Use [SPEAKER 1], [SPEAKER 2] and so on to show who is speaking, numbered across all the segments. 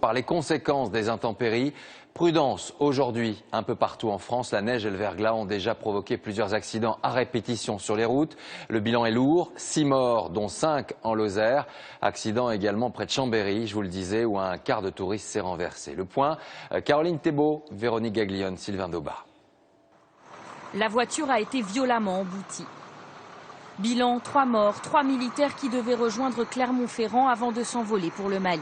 [SPEAKER 1] par les conséquences des intempéries. Prudence aujourd'hui un peu partout en France. La neige et le verglas ont déjà provoqué plusieurs accidents à répétition sur les routes. Le bilan est lourd, 6 morts dont 5 en Lozère. Accident également près de Chambéry, je vous le disais, où un car de touristes s'est renversé. Le point, Caroline Thébault, Véronique Gaglione, Sylvain Daubat.
[SPEAKER 2] La voiture a été violemment emboutie. Bilan, 3 morts, 3 militaires qui devaient rejoindre Clermont-Ferrand avant de s'envoler pour le Mali.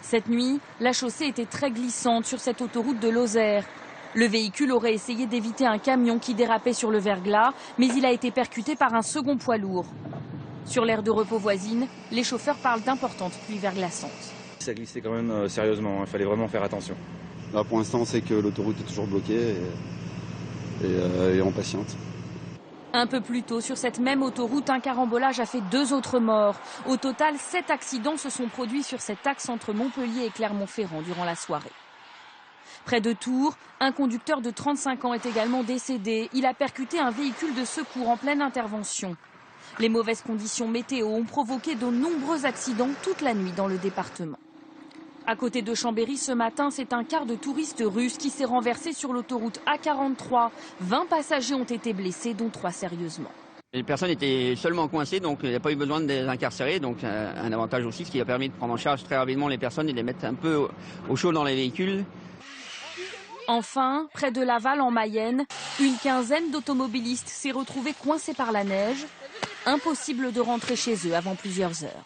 [SPEAKER 2] Cette nuit, la chaussée était très glissante sur cette autoroute de Lozère. Le véhicule aurait essayé d'éviter un camion qui dérapait sur le verglas, mais il a été percuté par un second poids lourd. Sur l'aire de repos voisine, les chauffeurs parlent d'importantes pluies verglaçantes.
[SPEAKER 3] Ça glissait quand même sérieusement, il fallait vraiment faire attention.
[SPEAKER 4] Là pour l'instant on sait que l'autoroute est toujours bloquée et on patiente.
[SPEAKER 2] Un peu plus tôt, sur cette même autoroute, un carambolage a fait 2 autres morts. Au total, 7 accidents se sont produits sur cet axe entre Montpellier et Clermont-Ferrand durant la soirée. Près de Tours, un conducteur de 35 ans est également décédé. Il a percuté un véhicule de secours en pleine intervention. Les mauvaises conditions météo ont provoqué de nombreux accidents toute la nuit dans le département. À côté de Chambéry, ce matin, c'est un car de touristes russes qui s'est renversé sur l'autoroute A43. 20 passagers ont été blessés, dont 3 sérieusement.
[SPEAKER 5] Les personnes étaient seulement coincées, donc il n'y a pas eu besoin de les incarcérer. Donc un avantage aussi, ce qui a permis de prendre en charge très rapidement les personnes et de les mettre un peu au chaud dans les véhicules.
[SPEAKER 2] Enfin, près de Laval, en Mayenne, une quinzaine d'automobilistes s'est retrouvée coincée par la neige. Impossible de rentrer chez eux avant plusieurs heures.